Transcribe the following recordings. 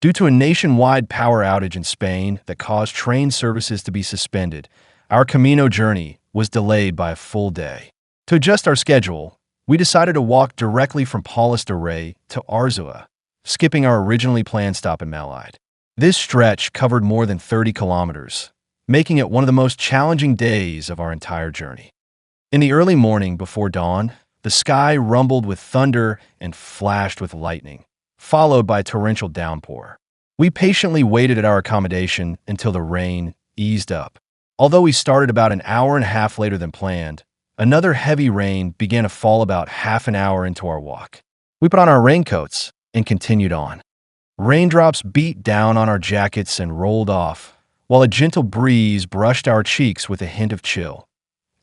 Due to a nationwide power outage in Spain that caused train services to be suspended, our Camino journey was delayed by a full day. To adjust our schedule, we decided to walk directly from Palos de Rey to Arzúa, skipping our originally planned stop in Melide. This stretch covered more than 30 kilometers, making it one of the most challenging days of our entire journey. In the early morning before dawn, the sky rumbled with thunder and flashed with lightning, followed by a torrential downpour. We patiently waited at our accommodation until the rain eased up. Although we started about an hour and a half later than planned, another heavy rain began to fall about half an hour into our walk. We put on our raincoats and continued on. Raindrops beat down on our jackets and rolled off, while a gentle breeze brushed our cheeks with a hint of chill,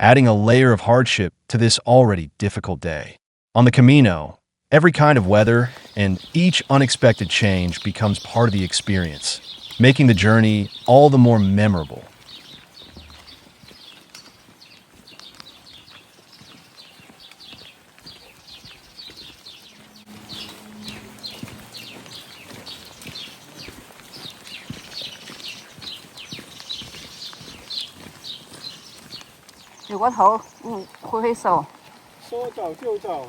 adding a layer of hardship to this already difficult day. On the Camino, every kind of weather and each unexpected change becomes part of the experience, making the journey all the more memorable.挥手，说走就走。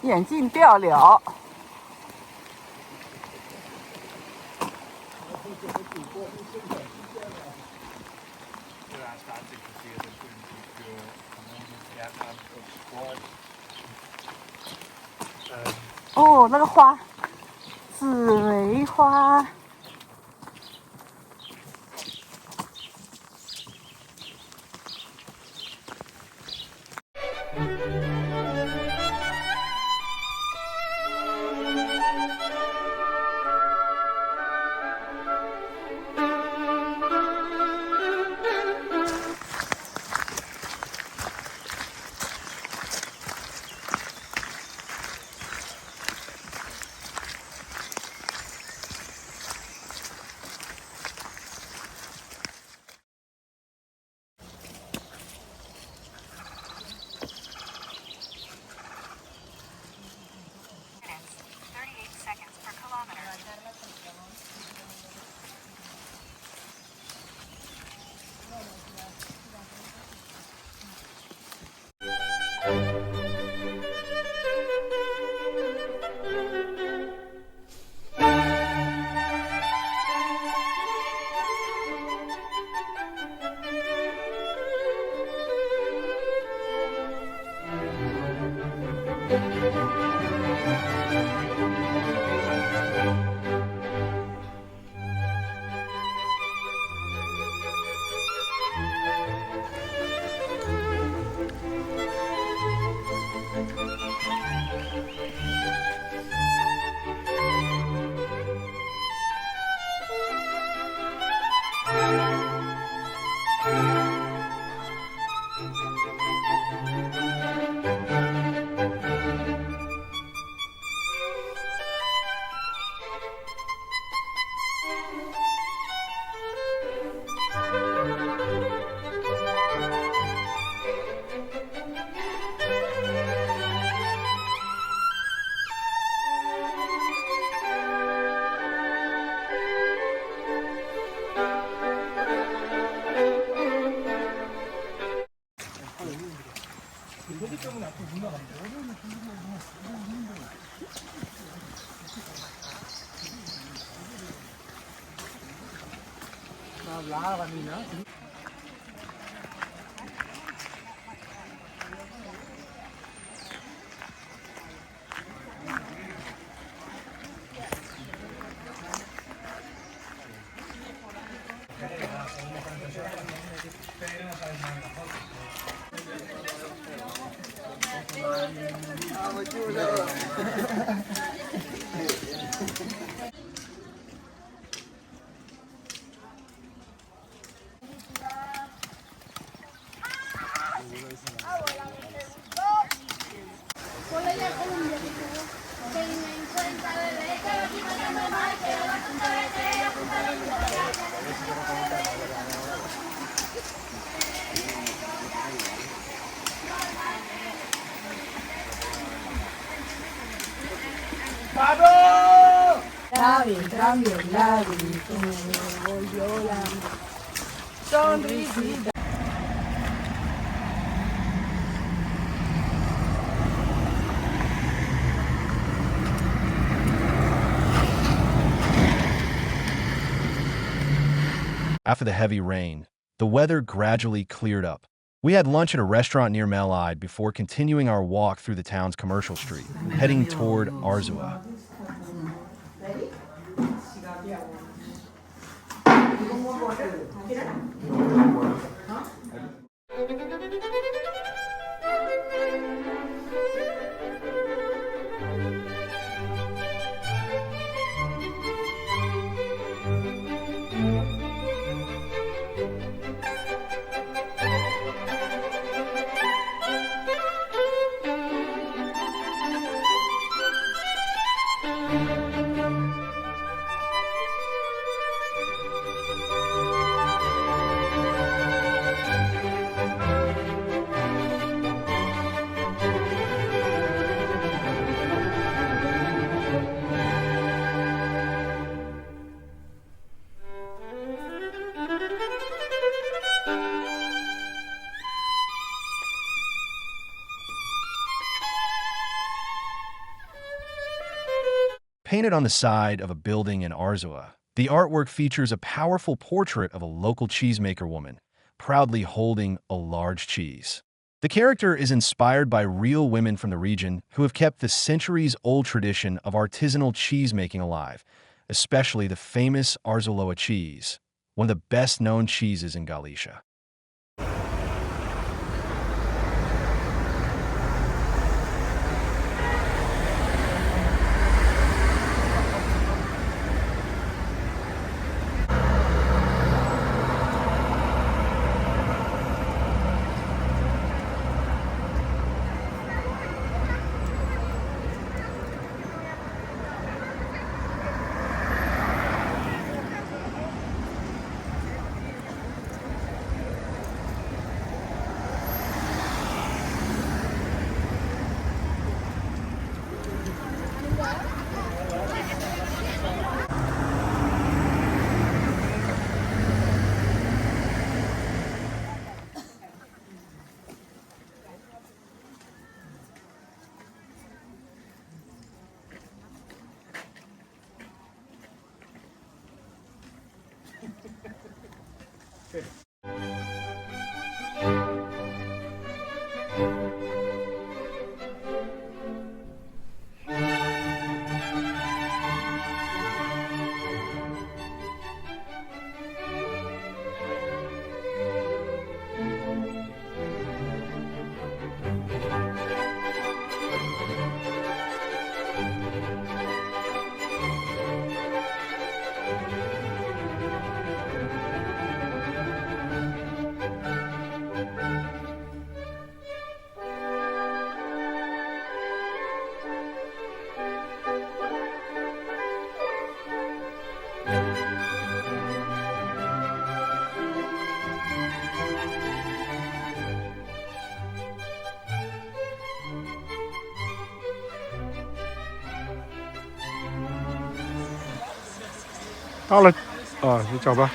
眼镜掉了。哦，那个花，紫薇花。lave, cambio, lave, como yo la sonrisita. After the heavy rain, the weather gradually cleared up. We had lunch at a restaurant near Melide before continuing our walk through the town's commercial street, heading toward Arzúa. Painted on the side of a building in Arzúa, the artwork features a powerful portrait of a local cheesemaker woman, proudly holding a large cheese. The character is inspired by real women from the region who have kept the centuries-old tradition of artisanal cheesemaking alive, especially the famous Arzúa cheese, one of the best-known cheeses in Galicia.到了，你找吧。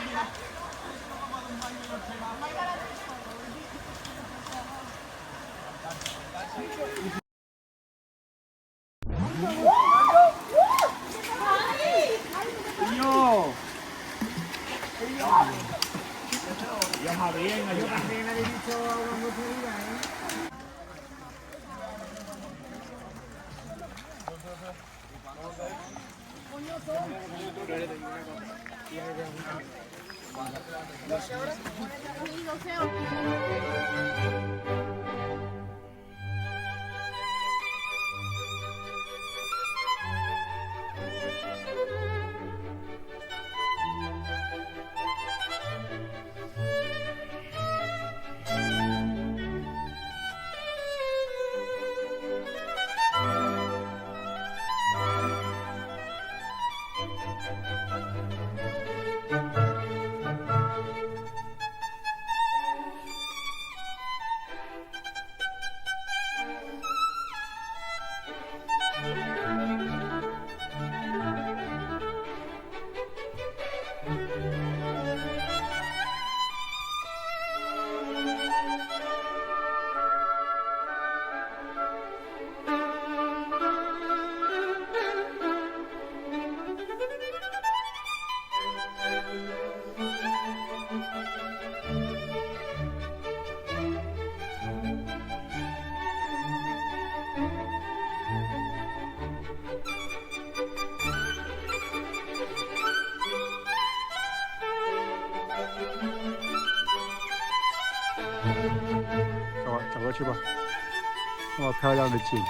去吧。哇，漂亮的景。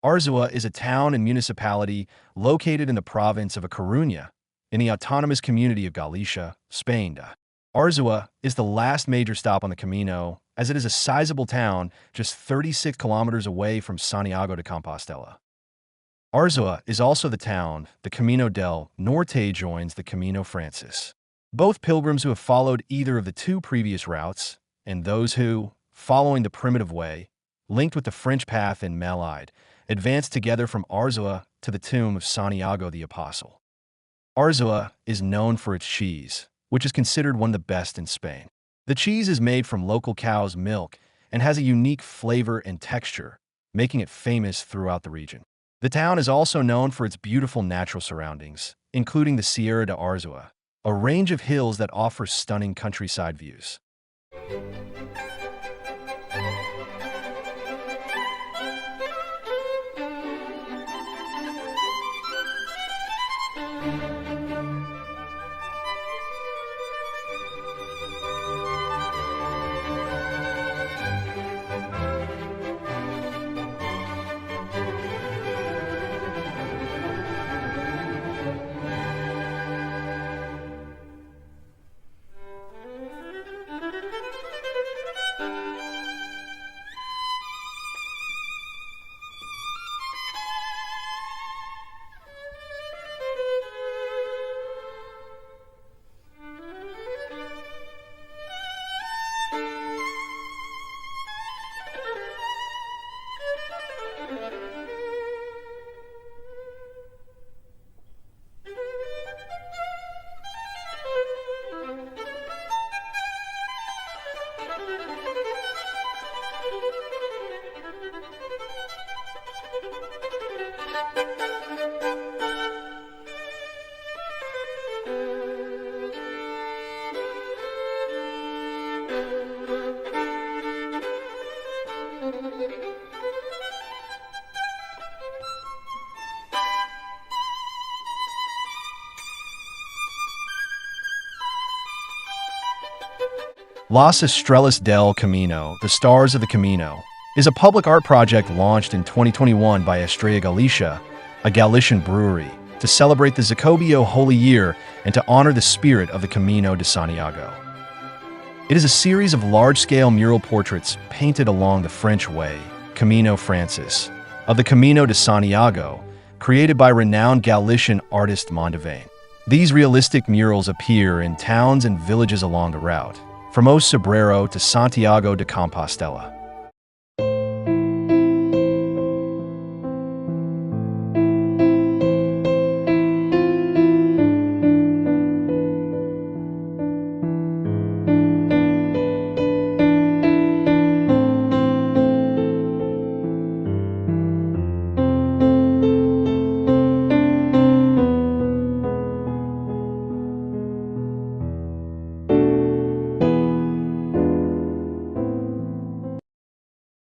Arzúa is a town and municipality located in the province of A Coruña, in the autonomous community of Galicia, Spain. Arzúa is the last major stop on the Camino, as it is a sizable town just 36 kilometers away from Santiago de Compostela. Arzúa is also the town the Camino del Norte joins the Camino Francés. Both pilgrims who have followed either of the two previous routes, and those who, following the primitive way, linked with the French path in Melide, advanced together from Arzúa to the tomb of Santiago the Apostle. Arzúa is known for its cheese, which is considered one of the best in Spain. The cheese is made from local cow's milk and has a unique flavor and texture, making it famous throughout the region. The town is also known for its beautiful natural surroundings, including the Sierra de Arzúa, a range of hills that offers stunning countryside views. Las Estrellas del Camino, the Stars of the Camino, is a public art project launched in 2021 by Estrella Galicia, a Galician brewery, to celebrate the Jacobeo Holy Year and to honor the spirit of the Camino de Santiago. It is a series of large-scale mural portraits painted along the French way, Camino Francés, of the Camino de Santiago, created by renowned Galician artist Mondevane. These realistic murals appear in towns and villages along the route, from Os Sobrero to Santiago de Compostela.